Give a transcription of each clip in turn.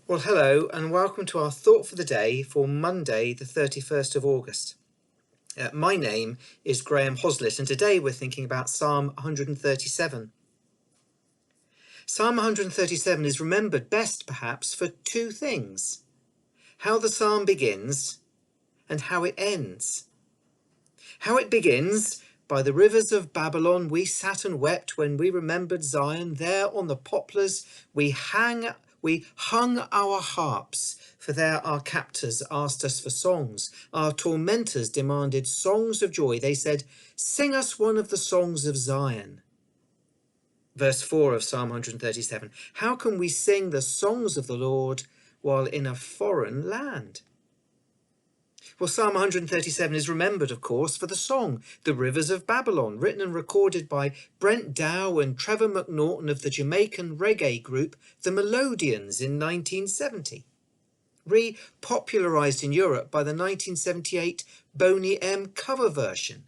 Well, hello and welcome to our thought for the day for Monday, the 31st of August. My name is Graham Hoslet, and today we're thinking about Psalm 137. Psalm 137 is remembered best, perhaps, for two things: how the psalm begins and how it ends. How it begins: by the rivers of Babylon we sat and wept when we remembered Zion. There on the poplars we hung our harps, for there our captors asked us for songs. Our tormentors demanded songs of joy. They said, "Sing us one of the songs of Zion." Verse 4 of Psalm 137. How can we sing the songs of the Lord while in a foreign land? Well, Psalm 137 is remembered, of course, for the song, The Rivers of Babylon, written and recorded by Brent Dow and Trevor McNaughton of the Jamaican reggae group The Melodians in 1970. Repopularised in Europe by the 1978 Boney M cover version,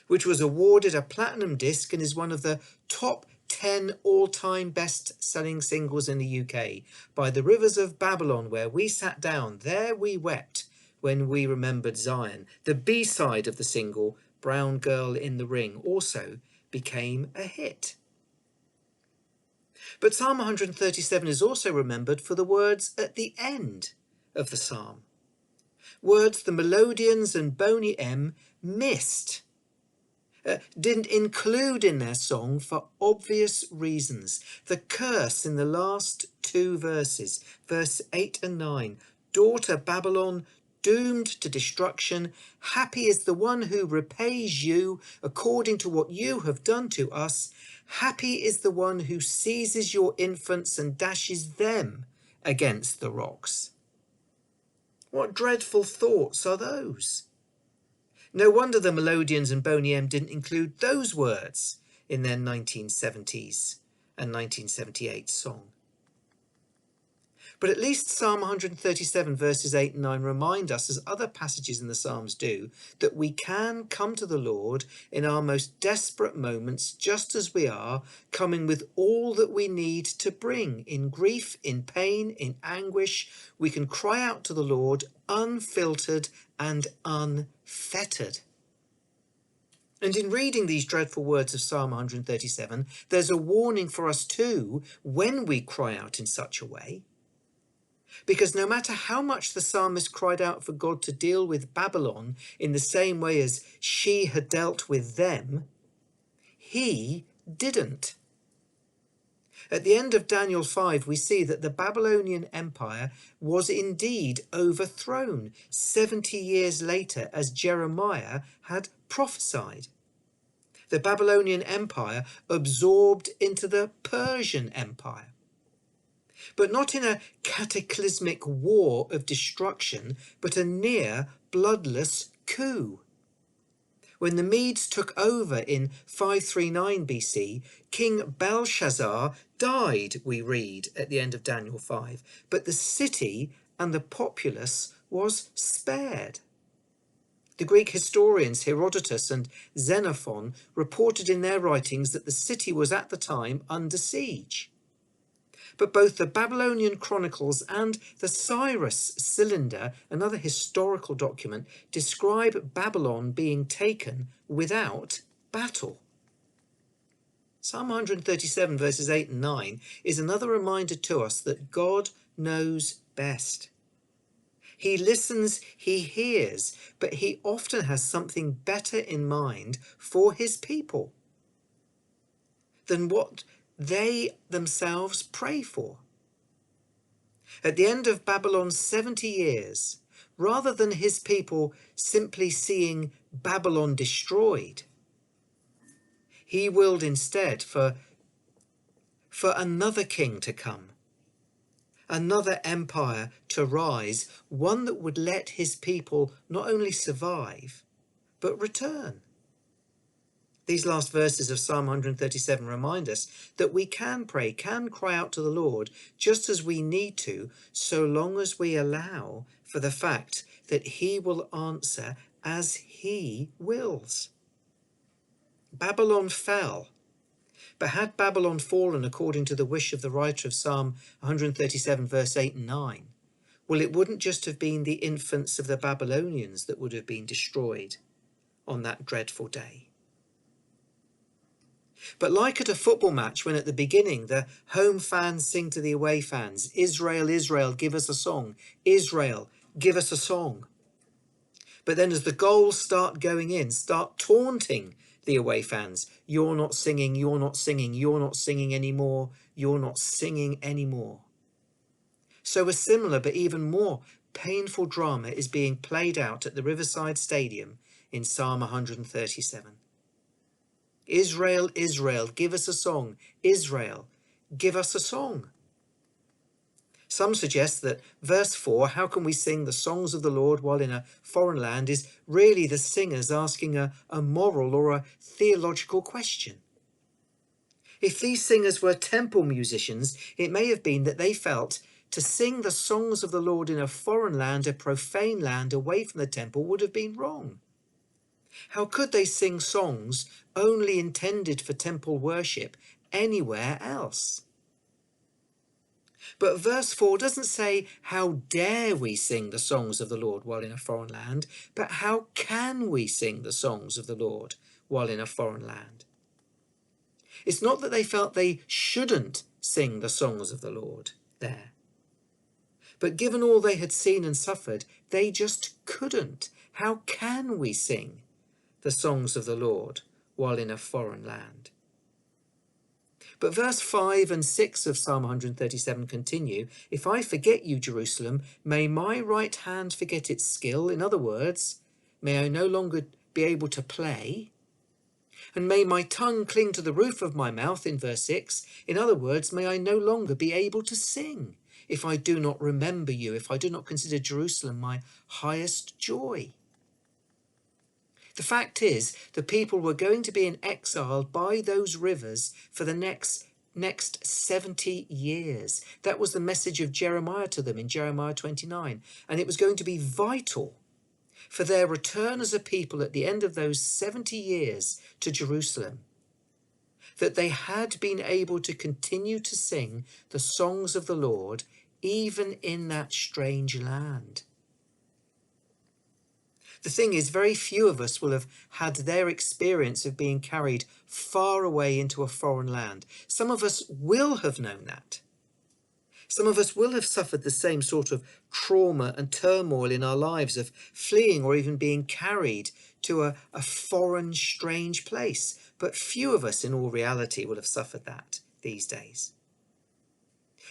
which was awarded a platinum disc and is one of the top 10 all-time best-selling singles in the UK. By the rivers of Babylon, where we sat down, there we wept when we remembered Zion. The B-side of the single, Brown Girl in the Ring, also became a hit. But Psalm 137 is also remembered for the words at the end of the psalm. Words the Melodians and Boney M missed, didn't include in their song for obvious reasons. The curse in the last two verses, verse 8 and 9, "Daughter Babylon, doomed to destruction, happy is the one who repays you according to what you have done to us. Happy is the one who seizes your infants and dashes them against the rocks." What dreadful thoughts are those? No wonder the Melodians and Boney M didn't include those words in their 1970s and 1978 song. But at least Psalm 137 verses 8 and 9 remind us, as other passages in the Psalms do, that we can come to the Lord in our most desperate moments, just as we are, coming with all that we need to bring. In grief, in pain, in anguish, we can cry out to the Lord unfiltered and unfettered. And in reading these dreadful words of Psalm 137, there's a warning for us too when we cry out in such a way. Because no matter how much the psalmist cried out for God to deal with Babylon in the same way as she had dealt with them, he didn't. At the end of Daniel 5, we see that the Babylonian Empire was indeed overthrown 70 years later, as Jeremiah had prophesied. The Babylonian Empire absorbed into the Persian Empire, but not in a cataclysmic war of destruction, but a near bloodless coup. When the Medes took over in 539 BC, King Belshazzar died, we read at the end of Daniel 5, but the city and the populace was spared. The Greek historians Herodotus and Xenophon reported in their writings that the city was at the time under siege. But both the Babylonian Chronicles and the Cyrus Cylinder, another historical document, describe Babylon being taken without battle. Psalm 137 verses 8 and 9 is another reminder to us that God knows best. He listens, he hears, but he often has something better in mind for his people than what they themselves pray for. At the end of Babylon's 70 years, rather than his people simply seeing Babylon destroyed, he willed instead for another king to come, another empire to rise, one that would let his people not only survive, but return. These last verses of Psalm 137 remind us that we can pray, can cry out to the Lord just as we need to, so long as we allow for the fact that he will answer as he wills. Babylon fell, But had Babylon fallen according to the wish of the writer of Psalm 137 verse 8 and 9, well, it wouldn't just have been the infants of the Babylonians that would have been destroyed on that dreadful day. But like at a football match, when at the beginning the home fans sing to the away fans, Israel, Israel, give us a song. Israel, give us a song. But then as the goals start going in, start taunting the away fans. You're not singing, you're not singing, you're not singing anymore, you're not singing anymore. So a similar but even more painful drama is being played out at the Riverside Stadium in Psalm 137. Israel, Israel, give us a song. Israel, give us a song. Some suggest that verse 4, how can we sing the songs of the Lord while in a foreign land, is really the singers asking a moral or a theological question. If these singers were temple musicians, it may have been that they felt to sing the songs of the Lord in a foreign land, a profane land away from the temple, would have been wrong. How could they sing songs only intended for temple worship anywhere else? But verse 4 doesn't say, how dare we sing the songs of the Lord while in a foreign land, but how can we sing the songs of the Lord while in a foreign land? It's not that they felt they shouldn't sing the songs of the Lord there, but given all they had seen and suffered, they just couldn't. How can we sing the songs of the Lord while in a foreign land? But verse 5 and 6 of Psalm 137 continue, if I forget you, Jerusalem, may my right hand forget its skill. In other words, may I no longer be able to play. And may my tongue cling to the roof of my mouth, in verse 6. In other words, may I no longer be able to sing if I do not remember you, if I do not consider Jerusalem my highest joy. The fact is, the people were going to be in exile by those rivers for the next 70 years. That was the message of Jeremiah to them in Jeremiah 29. And it was going to be vital for their return as a people at the end of those 70 years to Jerusalem, that they had been able to continue to sing the songs of the Lord even in that strange land. The thing is, very few of us will have had their experience of being carried far away into a foreign land. Some of us will have known that. Some of us will have suffered the same sort of trauma and turmoil in our lives of fleeing or even being carried to a foreign, strange place. But few of us in all reality will have suffered that these days.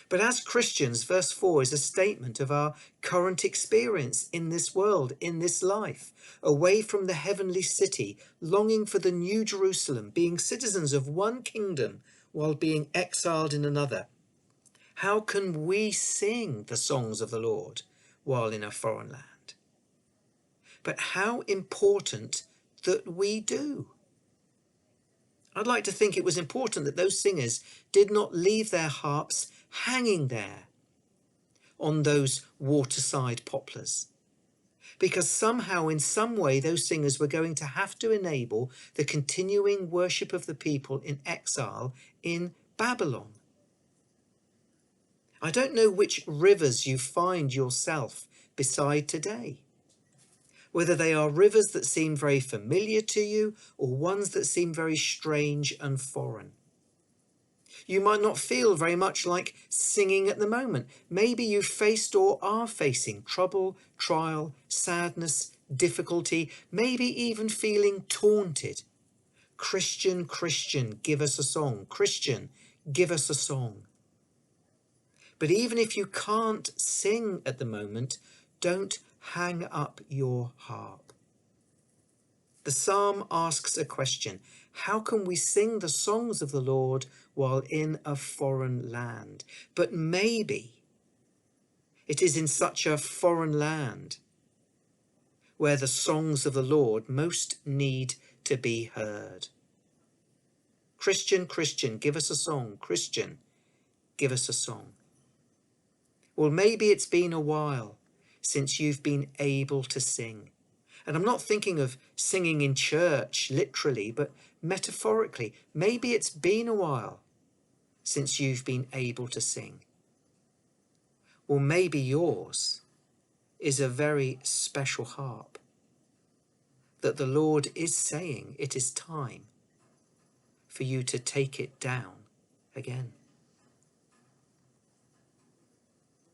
But as Christians, verse 4 is a statement of our current experience in this world, in this life, away from the heavenly city, longing for the new Jerusalem, being citizens of one kingdom while being exiled in another. How can we sing the songs of the Lord while in a foreign land? But how important that we do. I'd like to think it was important that those singers did not leave their harps hanging there on those waterside poplars, because somehow, in some way, those singers were going to have to enable the continuing worship of the people in exile in Babylon. I don't know which rivers you find yourself beside today, whether they are rivers that seem very familiar to you or ones that seem very strange and foreign. You might not feel very much like singing at the moment. Maybe you faced or are facing trouble, trial, sadness, difficulty, maybe even feeling taunted. Christian, Christian, give us a song. Christian, give us a song. But even if you can't sing at the moment, don't hang up your harp. The psalm asks a question. How can we sing the songs of the Lord while in a foreign land? But maybe it is in such a foreign land where the songs of the Lord most need to be heard. Christian, Christian, give us a song. Christian, give us a song. Well, maybe it's been a while since you've been able to sing. And I'm not thinking of singing in church, literally, but metaphorically. Maybe it's been a while since you've been able to sing. Or maybe yours is a very special harp that the Lord is saying it is time for you to take it down again.